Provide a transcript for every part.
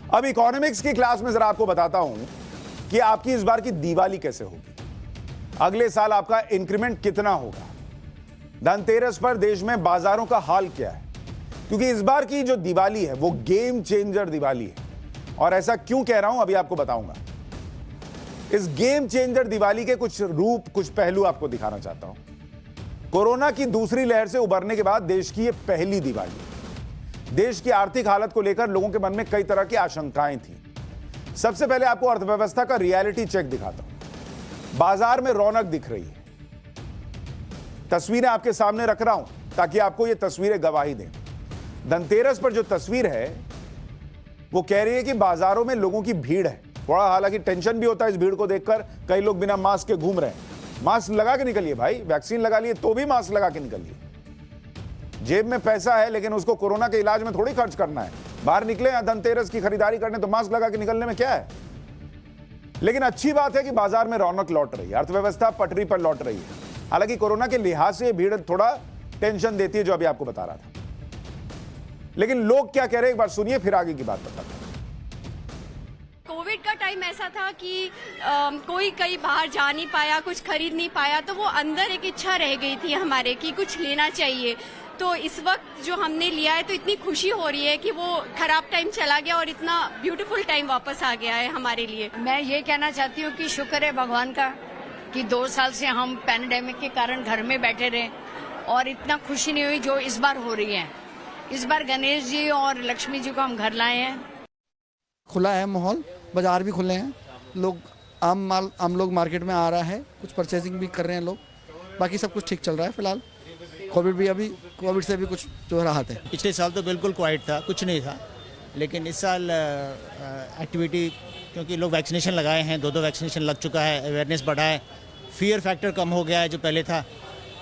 अब इकोनॉमिक्स की क्लास में जरा आपको बताता हूं कि आपकी इस बार की दिवाली कैसे होगी, अगले साल आपका इंक्रीमेंट कितना होगा, धनतेरस पर देश में बाजारों का हाल क्या है, क्योंकि इस बार की जो दिवाली है वो गेम चेंजर दिवाली है। और ऐसा क्यों कह रहा हूं अभी आपको बताऊंगा। इस गेम चेंजर दिवाली के कुछ रूप, कुछ पहलू आपको दिखाना चाहता हूं। कोरोना की दूसरी लहर से उबरने के बाद देश की यह पहली दिवाली है। देश की आर्थिक हालत को लेकर लोगों के मन में कई तरह की आशंकाएं थी। सबसे पहले आपको अर्थव्यवस्था का रियलिटी चेक दिखाता हूं। बाजार में रौनक दिख रही है। तस्वीरें आपके सामने रख रहा हूं ताकि आपको ये तस्वीरें गवाही दें। धनतेरस पर जो तस्वीर है वो कह रही है कि बाजारों में लोगों की भीड़ है। थोड़ा हालांकि टेंशन भी होता है इस भीड़ को देखकर, कई लोग बिना मास्क के घूम रहे हैं। मास्क लगा के निकलिए भाई, वैक्सीन लगा लिए तो भी मास्क लगा के निकलिए। जेब में पैसा है लेकिन उसको कोरोना के इलाज में थोड़ी खर्च करना है। बाहर निकले या धनतेरस की खरीदारी करने तो मास्क लगा के निकलने में क्या है। लेकिन अच्छी बात है कि बाजार में रौनक लौट रही है, अर्थव्यवस्था पटरी पर लौट रही है। हालांकि कोरोना के लिहाज से भीड़ थोड़ा टेंशन देती है, जो अभी आपको बता रहा था। लेकिन लोग क्या कह रहे हैं एक बार सुनिए, फिर आगे की बात बताता हूं। कोविड का टाइम ऐसा था कि कोई कहीं बाहर जा नहीं पाया, कुछ खरीद नहीं पाया, तो वो अंदर एक इच्छा रह गई थी हमारे कि कुछ लेना चाहिए। तो इस वक्त जो हमने लिया है तो इतनी खुशी हो रही है कि वो खराब टाइम चला गया और इतना ब्यूटीफुल टाइम वापस आ गया है हमारे लिए। मैं ये कहना चाहती हूँ कि शुक्र है भगवान का कि 2 साल से हम पैंडेमिक के कारण घर में बैठे रहे और इतना खुशी नहीं हुई जो इस बार हो रही है। इस बार गणेश जी और लक्ष्मी जी को हम घर लाए हैं। खुला है माहौल, बाजार भी खुले हैं, लोग आम लोग मार्केट में आ रहा है, कुछ परचेजिंग भी कर रहे हैं लोग। बाकी सब कुछ ठीक चल रहा है फिलहाल। कोविड से भी कुछ जो राहत है। पिछले साल तो बिल्कुल क्वाइट था, कुछ नहीं था, लेकिन इस साल एक्टिविटी, क्योंकि लोग वैक्सीनेशन लगाए हैं, 2 वैक्सीनेशन लग चुका है, अवेयरनेस बढ़ा है, फियर फैक्टर कम हो गया है जो पहले था,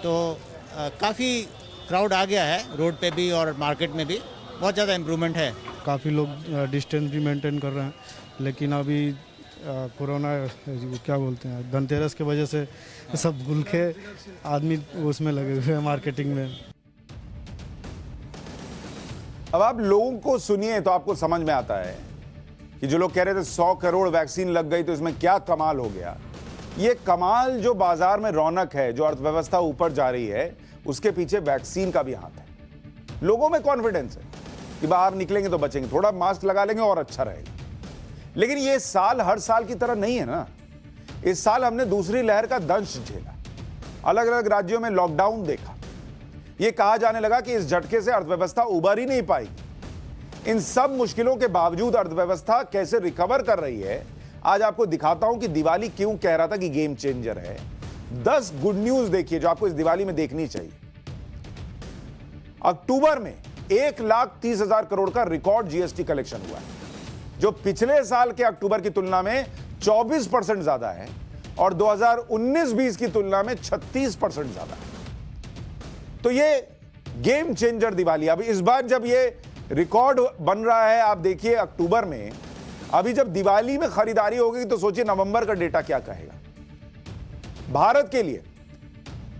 तो काफ़ी क्राउड आ गया है रोड पे भी और मार्केट में भी, बहुत ज़्यादा इम्प्रूवमेंट है। काफ़ी लोग डिस्टेंस भी मेंटेन कर रहे हैं, लेकिन अभी कोरोना क्या बोलते हैं, धनतेरस की वजह से सब भूल के आदमी उसमें लगे हुए हैं मार्केटिंग में। अब आप लोगों को सुनिए तो आपको समझ में आता है कि जो लोग कह रहे थे 100 करोड़ वैक्सीन लग गई तो इसमें क्या कमाल हो गया। ये कमाल जो बाजार में रौनक है, जो अर्थव्यवस्था ऊपर जा रही है, उसके पीछे वैक्सीन का भी हाथ है। लोगों में कॉन्फिडेंस है कि बाहर निकलेंगे तो बचेंगे, थोड़ा मास्क लगा लेंगे और अच्छा रहेगा। लेकिन ये साल हर साल की तरह नहीं है ना। इस साल हमने दूसरी लहर का दंश झेला, अलग अलग राज्यों में लॉकडाउन देखा। यह कहा जाने लगा कि इस झटके से अर्थव्यवस्था उबर ही नहीं पाएगी। इन सब मुश्किलों के बावजूद अर्थव्यवस्था कैसे रिकवर कर रही है, आज आपको दिखाता हूं कि दिवाली क्यों कह रहा था कि गेम चेंजर है। 10 गुड न्यूज देखिए जो आपको इस दिवाली में देखनी चाहिए। अक्टूबर में 1,30,000 करोड़ का रिकॉर्ड जीएसटी कलेक्शन हुआ है, जो पिछले साल के अक्टूबर की तुलना में 24% ज्यादा है और 2019-20 की तुलना में 36% ज्यादा है। तो ये गेम चेंजर दिवाली। अब इस बार जब ये रिकॉर्ड बन रहा है, आप देखिए अक्टूबर में, अभी जब दिवाली में खरीदारी होगी तो सोचिए नवंबर का डेटा क्या कहेगा। भारत के लिए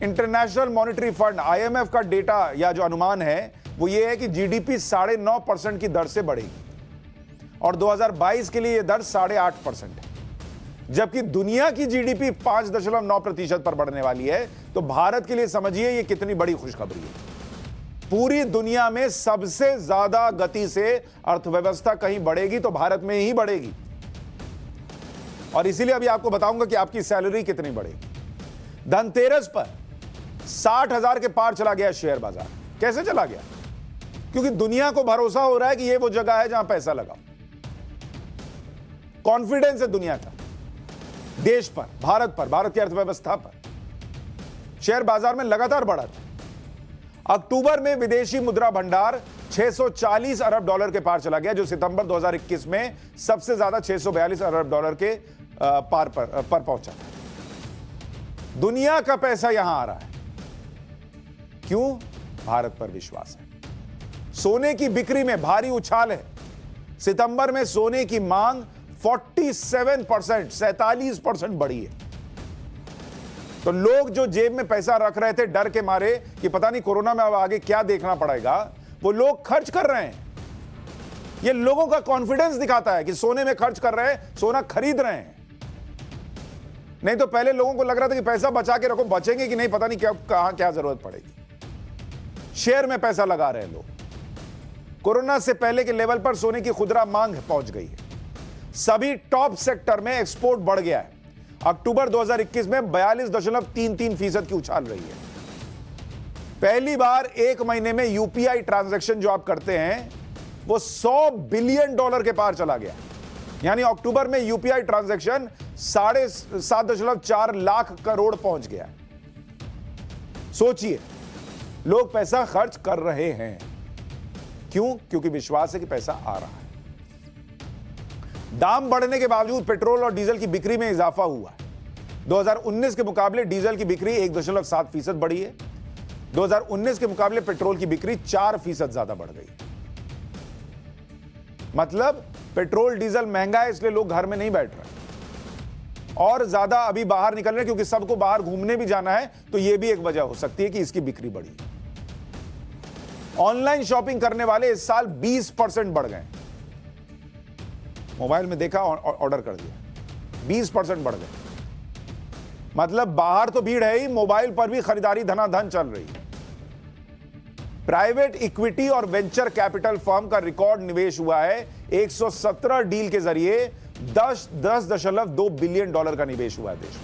इंटरनेशनल मॉनेटरी फंड IMF का डेटा या जो अनुमान है वो ये है कि जीडीपी 9.5% की दर से बढ़ेगी और 2022 के लिए यह दर 8.5% है, जबकि दुनिया की जीडीपी 5.9% पर बढ़ने वाली है। तो भारत के लिए समझिए ये कितनी बड़ी खुशखबरी है। पूरी दुनिया में सबसे ज्यादा गति से अर्थव्यवस्था कहीं बढ़ेगी तो भारत में ही बढ़ेगी। और इसीलिए अभी आपको बताऊंगा कि आपकी सैलरी कितनी बढ़ेगी। धनतेरस पर 60,000 के पार चला गया शेयर बाजार। कैसे चला गया? क्योंकि दुनिया को भरोसा हो रहा है कि ये वो जगह है जहां पैसा लगाओ। कॉन्फिडेंस है दुनिया का देश पर, भारत पर, भारत की अर्थव्यवस्था पर। शेयर बाजार में लगातार बढ़ा था। अक्टूबर में विदेशी मुद्रा भंडार 640 अरब डॉलर के पार चला गया, जो सितंबर 2021 में सबसे ज्यादा 642 अरब डॉलर के पार पर पहुंचा था। दुनिया का पैसा यहां आ रहा है। क्यों? भारत पर विश्वास है। सोने की बिक्री में भारी उछाल है। सितंबर में सोने की मांग 47% बढ़ी है। तो लोग जो जेब में पैसा रख रहे थे डर के मारे कि पता नहीं कोरोना में अब आगे क्या देखना पड़ेगा, वो लोग खर्च कर रहे हैं। ये लोगों का कॉन्फिडेंस दिखाता है कि सोने में खर्च कर रहे हैं, सोना खरीद रहे हैं। नहीं तो पहले लोगों को लग रहा था कि पैसा बचा के रखो, बचेंगे कि नहीं पता नहीं, क्या कहां क्या जरूरत पड़ेगी। शेयर में पैसा लगा रहे हैं लोग। कोरोना से पहले के लेवल पर सोने की खुदरा मांग पहुंच गई है। सभी टॉप सेक्टर में एक्सपोर्ट बढ़ गया है। अक्टूबर 2021 में 42.33% की उछाल रही है। पहली बार एक महीने में यूपीआई ट्रांजैक्शन जो आप करते हैं वो $100 बिलियन के पार चला गया। यानी अक्टूबर में यूपीआई ट्रांजैक्शन 7.4 लाख करोड़ पहुंच गया। सोचिए, लोग पैसा खर्च कर रहे हैं। क्यों? क्योंकि विश्वास है कि पैसा आ रहा है। दाम बढ़ने के बावजूद पेट्रोल और डीजल की बिक्री में इजाफा हुआ है। 2019 के मुकाबले डीजल की बिक्री 1.7% बढ़ी है। 2019 के मुकाबले पेट्रोल की बिक्री 4% ज्यादा बढ़ गई। मतलब पेट्रोल डीजल महंगा है, इसलिए लोग घर में नहीं बैठ रहे और ज्यादा अभी बाहर निकल रहे हैं, क्योंकि सबको बाहर घूमने भी जाना है। तो यह भी एक वजह हो सकती है कि इसकी बिक्री बढ़ी। ऑनलाइन शॉपिंग करने वाले इस साल 20% बढ़ गए। मोबाइल में देखा, ऑर्डर कर दिया, 20% बढ़ गए। मतलब बाहर तो भीड़ है ही, मोबाइल पर भी खरीदारी धनाधन चल रही है। प्राइवेट इक्विटी और वेंचर कैपिटल फर्म का रिकॉर्ड निवेश हुआ है। 117 डील के जरिए 10.2 बिलियन डॉलर का निवेश हुआ है देश में।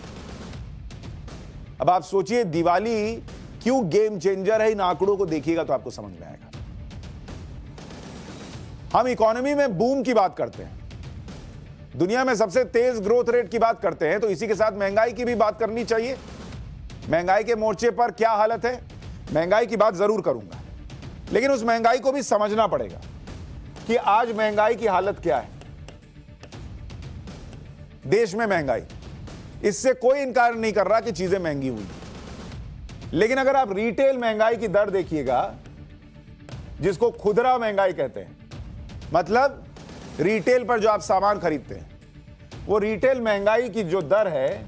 अब आप सोचिए दिवाली क्यों गेम चेंजर है। इन आंकड़ों को देखिएगा तो आपको समझ में आएगा। हम इकोनॉमी में बूम की बात करते हैं, दुनिया में सबसे तेज ग्रोथ रेट की बात करते हैं, तो इसी के साथ महंगाई की भी बात करनी चाहिए। महंगाई के मोर्चे पर क्या हालत है, महंगाई की बात जरूर करूंगा, लेकिन उस महंगाई को भी समझना पड़ेगा कि आज महंगाई की हालत क्या है। देश में महंगाई, इससे कोई इनकार नहीं कर रहा कि चीजें महंगी हुई, लेकिन अगर आप रिटेल महंगाई की दर देखिएगा, जिसको खुदरा महंगाई कहते हैं, मतलब रिटेल पर जो आप सामान खरीदते हैं, वो रिटेल महंगाई की जो दर है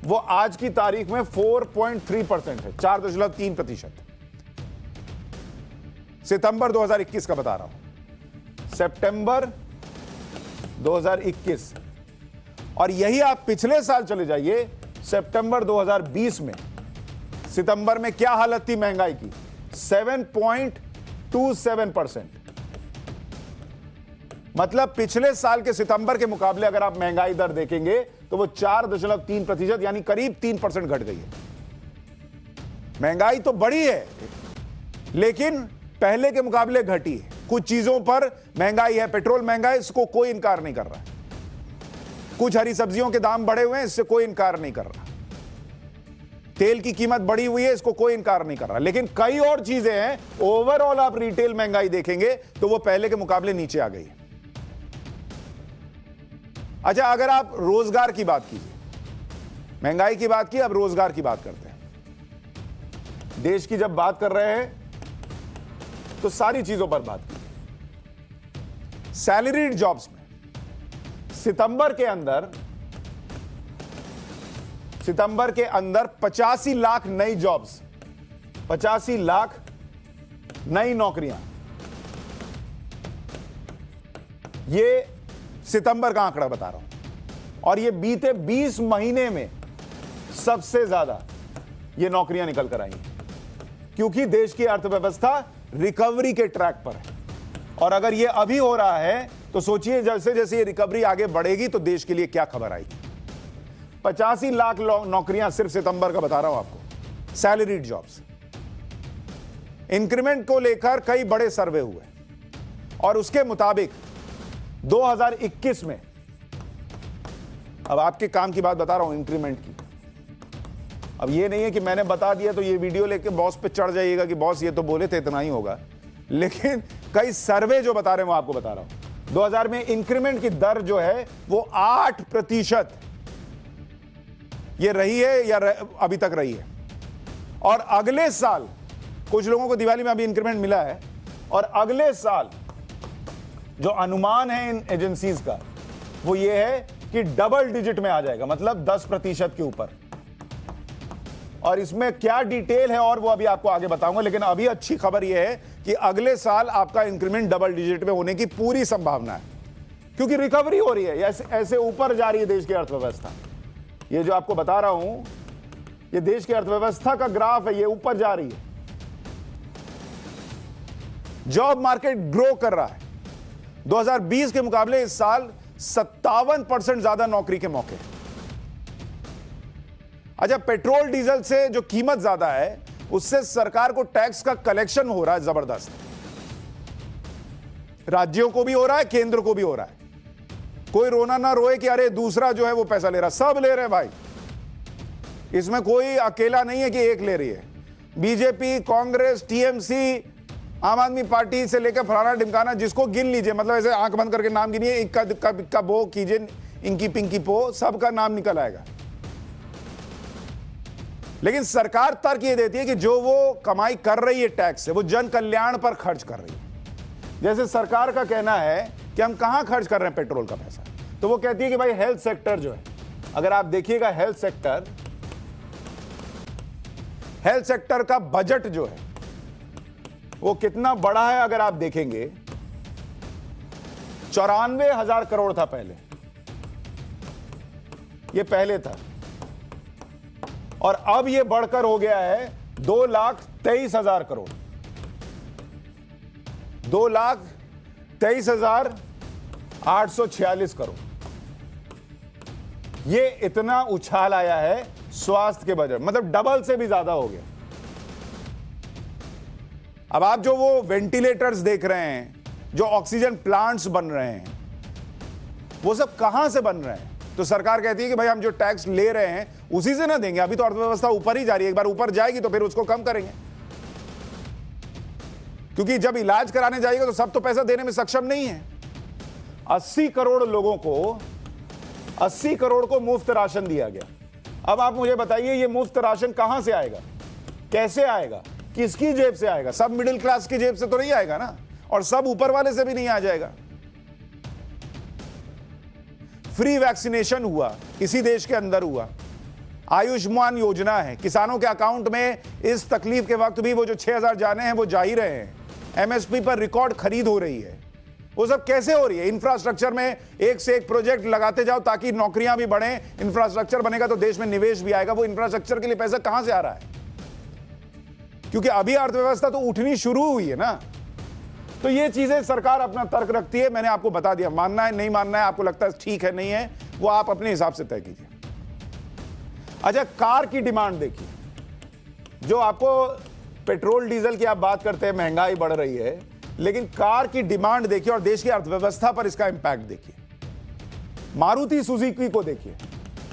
वो आज की तारीख में 4.3% है, 4.3%। सितंबर 2021 का बता रहा हूं, सितंबर 2021। और यही आप पिछले साल चले जाइए, सितंबर 2020 में सितंबर में क्या हालत थी महंगाई की, 7.27%। मतलब पिछले साल के सितंबर के मुकाबले अगर आप महंगाई दर देखेंगे तो वो 4.3% यानी करीब 3% घट गई है। महंगाई तो बढ़ी है, लेकिन पहले के मुकाबले घटी है। कुछ चीजों पर महंगाई है, पेट्रोल महंगा है, इसको कोई इनकार नहीं कर रहा। कुछ हरी सब्जियों के दाम बढ़े हुए हैं, इससे कोई इनकार नहीं कर रहा। तेल की कीमत बढ़ी हुई है, इसको कोई इनकार नहीं कर रहा। लेकिन कई और चीजें हैं, ओवरऑल आप रिटेल महंगाई देखेंगे तो वो पहले के मुकाबले नीचे आ गई है। अच्छा, अगर आप रोजगार की बात कीजिए, महंगाई की बात की, अब रोजगार की बात करते हैं। देश की जब बात कर रहे हैं तो सारी चीजों पर बात की। सैलरीड जॉब्स में सितंबर के अंदर 85 लाख नई जॉब्स, 85 लाख नई नौकरियां, ये सितंबर का आंकड़ा बता रहा हूं। और ये बीते 20 महीने में सबसे ज्यादा ये नौकरियां निकल कर आई हैं, क्योंकि देश की अर्थव्यवस्था रिकवरी के ट्रैक पर है। और अगर ये अभी हो रहा है तो सोचिए जैसे जैसे ये रिकवरी आगे बढ़ेगी तो देश के लिए क्या खबर आएगी। 85 लाख नौकरियां सिर्फ सितंबर का बता रहा हूं आपको, सैलरीड जॉब्स। इंक्रीमेंट को लेकर कई बड़े सर्वे हुए और उसके मुताबिक 2021 में, अब आपके काम की बात बता रहा हूं, इंक्रीमेंट की। अब ये नहीं है कि मैंने बता दिया तो ये वीडियो लेके बॉस पे चढ़ जाइएगा कि बॉस ये तो बोले थे इतना ही होगा, लेकिन कई सर्वे जो बता रहे हैं वो आपको बता रहा हूं। 2000 में इंक्रीमेंट की दर जो है वो 8% ये रही है या अभी तक रही है। और अगले साल, कुछ लोगों को दिवाली में अभी इंक्रीमेंट मिला है, और अगले साल जो अनुमान है इन एजेंसीज का वो ये है कि डबल डिजिट में आ जाएगा, मतलब 10% के ऊपर। और इसमें क्या डिटेल है और वो अभी आपको आगे बताऊंगा। लेकिन अभी अच्छी खबर यह है कि अगले साल आपका इंक्रीमेंट डबल डिजिट में होने की पूरी संभावना है, क्योंकि रिकवरी हो रही है, ऐसे ऊपर जा रही है देश की अर्थव्यवस्था। ये जो आपको बता रहा हूं, ये देश की अर्थव्यवस्था का ग्राफ है, ये ऊपर जा रही है। जॉब मार्केट ग्रो कर रहा है। 2020 के मुकाबले इस साल 57% ज्यादा नौकरी के मौके। अच्छा, पेट्रोल डीजल से जो कीमत ज्यादा है उससे सरकार को टैक्स का कलेक्शन हो रहा है जबरदस्त। राज्यों को भी हो रहा है, केंद्र को भी हो रहा है। कोई रोना ना रोए कि अरे दूसरा जो है वो पैसा ले रहा, सब ले रहे हैं भाई। इसमें कोई अकेला नहीं है कि एक ले रही है। बीजेपी, कांग्रेस, टीएमसी, आम आदमी पार्टी से लेकर फलाना ढिमकाना, जिसको गिन लीजिए, मतलब ऐसे आंख बंद करके नाम गिनिए, इक्का दुक्का बिक्का बो कीजिए, इंकी पिंकी पो, सबका नाम निकल आएगा। लेकिन सरकार तर्क ये देती है कि जो वो कमाई कर रही है टैक्स से, वो जन कल्याण पर खर्च कर रही है। जैसे सरकार का कहना है कि हम कहां खर्च कर रहे हैं पेट्रोल का पैसा, तो वो कहती है कि भाई हेल्थ सेक्टर जो है, अगर आप देखिएगा हेल्थ सेक्टर का बजट जो है वो कितना बड़ा है, अगर आप देखेंगे 94,000 करोड़ था पहले, ये पहले था, और अब ये बढ़कर हो गया है 2,23,000 करोड़, 2,23,846 करोड़। ये इतना उछाल आया है स्वास्थ्य के बजट, मतलब डबल से भी ज्यादा हो गया। अब आप जो वो वेंटिलेटर्स देख रहे हैं, जो ऑक्सीजन प्लांट्स बन रहे हैं, वो सब कहां से बन रहे हैं? तो सरकार कहती है कि भाई हम जो टैक्स ले रहे हैं उसी से ना देंगे। अभी तो अर्थव्यवस्था ऊपर ही जा रही है, एक बार ऊपर जाएगी तो फिर उसको कम करेंगे, क्योंकि जब इलाज कराने जाएगा तो सब तो पैसा देने में सक्षम नहीं है। 80 करोड़ को मुफ्त राशन दिया गया। अब आप मुझे बताइए, ये मुफ्त राशन कहां से आएगा, कैसे आएगा, किसकी जेब से आएगा? सब मिडिल क्लास की जेब से तो नहीं आएगा ना, और सब ऊपर वाले से भी नहीं आ जाएगा। फ्री वैक्सीनेशन हुआ, इसी देश के अंदर हुआ। आयुष्मान योजना है, किसानों के अकाउंट में इस तकलीफ के वक्त भी वो जो 6,000 जाने हैं वो जा ही रहे हैं। एमएसपी पर रिकॉर्ड खरीद हो रही है। वो सब कैसे हो रही है? इंफ्रास्ट्रक्चर में एक से एक प्रोजेक्ट लगाते जाओ ताकि नौकरियां भी बढ़ें। इंफ्रास्ट्रक्चर बनेगा तो देश में निवेश भी आएगा। वो इंफ्रास्ट्रक्चर के लिए पैसा कहां से आ रहा है? क्योंकि अभी अर्थव्यवस्था तो उठनी शुरू हुई है ना। तो ये चीजें सरकार अपना तर्क रखती है। मैंने आपको बता दिया, मानना है नहीं मानना है, आपको लगता है ठीक है नहीं है, वो आप अपने हिसाब से तय कीजिए। अच्छा, कार की डिमांड देखिए। जो आपको पेट्रोल डीजल की आप बात करते हैं, महंगाई बढ़ रही है, लेकिन कार की डिमांड देखिए और देश की अर्थव्यवस्था पर इसका इंपैक्ट देखिए। मारुति सुजुकी को देखिए,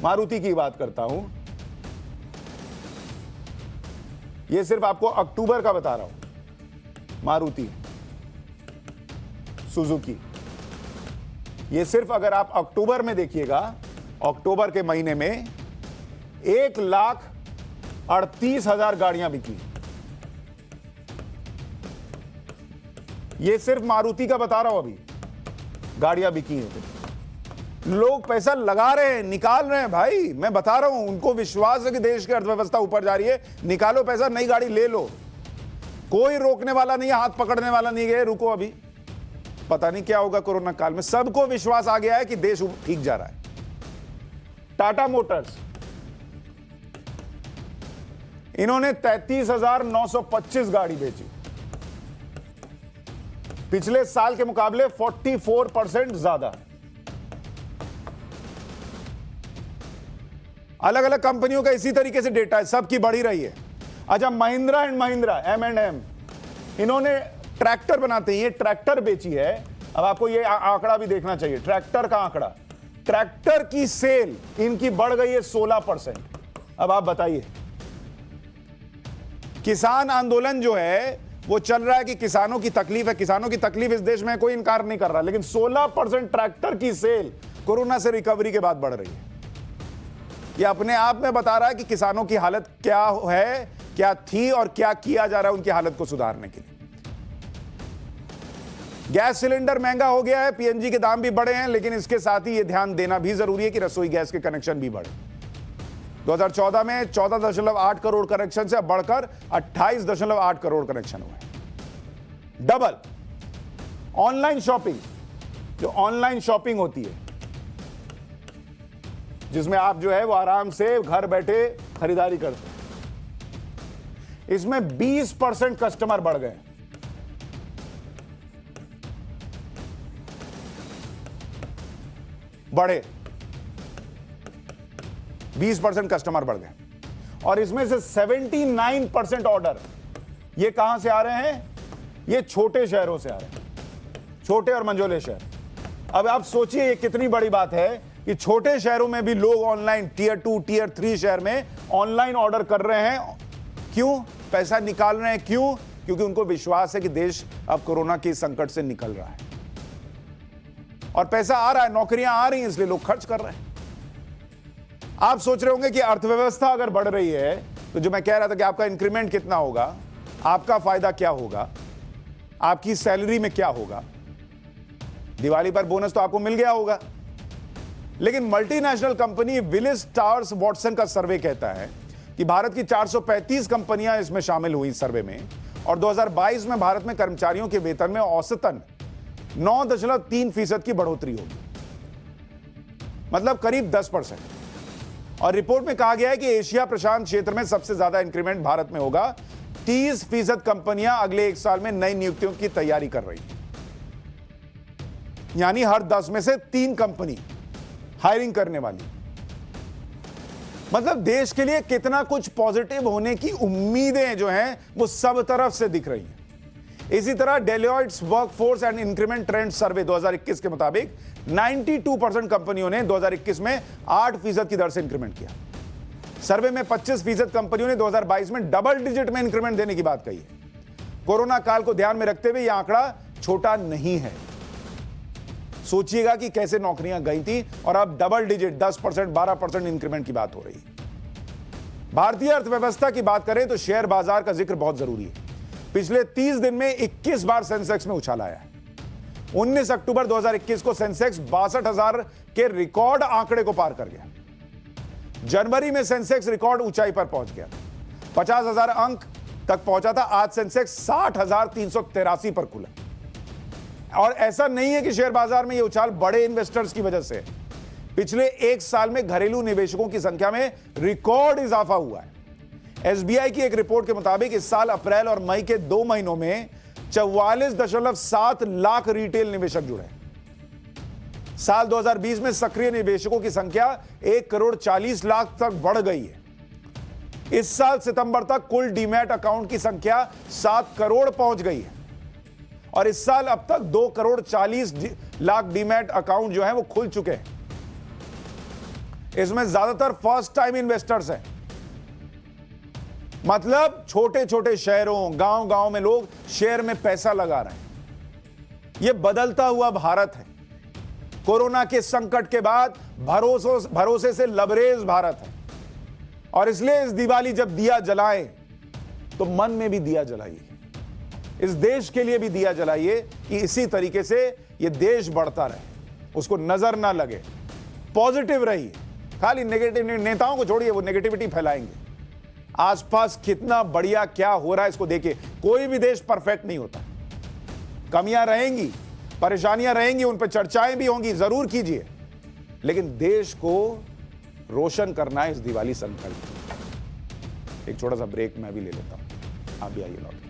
मारुति की बात करता हूं, यह सिर्फ आपको अक्टूबर का बता रहा हूं। मारुति सुजुकी, यह सिर्फ अगर आप अक्टूबर में देखिएगा, अक्टूबर के महीने में 1,38,000 गाड़ियां बिकी। ये सिर्फ मारुति का बता रहा हूं, अभी गाड़ियां बिकी हैं। लोग पैसा लगा रहे हैं, निकाल रहे हैं भाई। मैं बता रहा हूं, उनको विश्वास है कि देश की अर्थव्यवस्था ऊपर जा रही है। निकालो पैसा, नई गाड़ी ले लो, कोई रोकने वाला नहीं है, हाथ पकड़ने वाला नहीं है। रुको, अभी पता नहीं क्या होगा कोरोना काल में। सबको विश्वास आ गया है कि देश ठीक जा रहा है। टाटा मोटर्स, इन्होंने 33,925 गाड़ी बेची, पिछले साल के मुकाबले 44% ज्यादा। अलग अलग कंपनियों का इसी तरीके से डेटा है, सबकी बढ़ी रही है। अच्छा, महिंद्रा एंड महिंद्रा M&M, इन्होंने ट्रैक्टर बनाते हैं, ये ट्रैक्टर बेची है। अब आपको ये आंकड़ा भी देखना चाहिए, ट्रैक्टर का आंकड़ा। ट्रैक्टर की सेल इनकी बढ़ गई है 16%। अब आप बताइए, किसान आंदोलन जो है वो चल रहा है कि किसानों की तकलीफ है, किसानों की तकलीफ इस देश में कोई इनकार नहीं कर रहा, लेकिन 16% ट्रैक्टर की सेल कोरोना से रिकवरी के बाद बढ़ रही है। ये अपने आप में बता रहा है कि किसानों की हालत क्या है, क्या थी और क्या किया जा रहा है उनकी हालत को सुधारने के लिए। गैस सिलेंडर महंगा हो गया है, पीएनजी के दाम भी बढ़े हैं, लेकिन इसके साथ ही यह ध्यान देना भी जरूरी है कि रसोई गैस के कनेक्शन भी बढ़े। 2014 में 14.8 करोड़ कनेक्शन से अब बढ़कर 28.8 करोड़ कनेक्शन हुए, डबल। ऑनलाइन शॉपिंग, जो ऑनलाइन शॉपिंग होती है जिसमें आप जो है वो आराम से घर बैठे खरीदारी करते हैं, इसमें 20% कस्टमर बढ़ गए। बढ़े 20% कस्टमर बढ़ गए, और इसमें से 79% ऑर्डर ये कहां से आ रहे हैं? ये छोटे शहरों से आ रहे हैं, छोटे और मंझोले शहर। अब आप सोचिए ये कितनी बड़ी बात है कि छोटे शहरों में भी लोग ऑनलाइन, टियर 2 टियर 3 शहर में ऑनलाइन ऑर्डर कर रहे हैं। क्यों? पैसा निकाल रहे हैं। क्यों? क्योंकि उनको विश्वास है कि देश अब कोरोना के संकट से निकल रहा है और पैसा आ रहा है, नौकरियां आ रही हैं, इसलिए लोग खर्च कर रहे हैं। आप सोच रहे होंगे कि अर्थव्यवस्था अगर बढ़ रही है तो जो मैं कह रहा था कि आपका इंक्रीमेंट कितना होगा, आपका फायदा क्या होगा, आपकी सैलरी में क्या होगा। दिवाली पर बोनस तो आपको मिल गया होगा, लेकिन multinational company Willis towers Watson का सर्वे कहता है कि भारत की 435 कंपनियां इसमें शामिल हुई सर्वे में, और 2022 में भारत में कर्मचारियों के वेतन में औसतन 9.3% की बढ़ोतरी होगी, मतलब करीब 10%। और रिपोर्ट में कहा गया है कि एशिया प्रशांत क्षेत्र में सबसे ज्यादा इंक्रीमेंट भारत में होगा। 30% कंपनियां अगले 1 साल में नई नियुक्तियों की तैयारी कर रही हैं, यानी हर 10 में से 3 कंपनी हायरिंग करने वाली। मतलब देश के लिए कितना कुछ पॉजिटिव होने की उम्मीदें जो हैं वो सब तरफ से दिख रही हैं। इसी तरह डेलोइट्स वर्कफोर्स एंड इंक्रीमेंट ट्रेंड सर्वे 2021 के मुताबिक 92% कंपनियों ने 2021 में 8% की दर से इंक्रीमेंट किया। सर्वे में 25% कंपनियों ने 2022 में डबल डिजिट में इंक्रीमेंट देने की बात कही है। कोरोना काल को ध्यान में रखते हुए यह आंकड़ा छोटा नहीं है। सोचिएगा कि कैसे नौकरियां गई थी और अब डबल डिजिट 10% 12% इंक्रीमेंट की बात हो रही है। भारतीय अर्थव्यवस्था की बात करें तो शेयर बाजार का जिक्र बहुत जरूरी है। पिछले 30 दिन में 21 बार सेंसेक्स में उछाल आया है। 19 अक्टूबर 2021 को सेंसेक्स 62,000 के रिकॉर्ड आंकड़े को पार कर गया। जनवरी में सेंसेक्स रिकॉर्ड ऊंचाई पर पहुंच गया, 50,000 अंक तक पहुंचा था। आज सेंसेक्स 60,383 पर खुला। और ऐसा नहीं है कि शेयर बाजार में यह उछाल बड़े इन्वेस्टर्स की वजह से। पिछले 1 साल में घरेलू निवेशकों की संख्या में रिकॉर्ड इजाफा हुआ है। एसबीआई की एक रिपोर्ट के मुताबिक इस साल अप्रैल और मई के 2 महीनों में 44.7 लाख रिटेल निवेशक जुड़े। साल 2020 में सक्रिय निवेशकों की संख्या 1,40,00,000 तक बढ़ गई है। इस साल सितंबर तक कुल डीमैट अकाउंट की संख्या 7 करोड़ पहुंच गई है, और इस साल अब तक 2,40,00,000 डीमैट अकाउंट जो है वो खुल चुके हैं। इसमें ज्यादातर फर्स्ट टाइम इन्वेस्टर्स हैं, मतलब छोटे छोटे शहरों, गांव गांव में लोग शेयर में पैसा लगा रहे हैं। यह बदलता हुआ भारत है। कोरोना के संकट के बाद भरोसे से लबरेज भारत है, और इसलिए इस दिवाली जब दिया जलाएं तो मन में भी दिया जलाइए। इस देश के लिए भी दिया जलाइए कि इसी तरीके से यह देश बढ़ता रहे, उसको नजर ना लगे। पॉजिटिव रहिए, खाली नेगेटिव नेताओं को छोड़िए, वो नेगेटिविटी फैलाएंगे। आसपास कितना बढ़िया क्या हो रहा है इसको देखिए। कोई भी देश परफेक्ट नहीं होता, कमियां रहेंगी, परेशानियां रहेंगी, उन पर चर्चाएं भी होंगी, जरूर कीजिए, लेकिन देश को रोशन करना है इस दिवाली संकल्प। एक छोटा सा ब्रेक मैं भी ले लेता हूं, आप भी आइए लौट।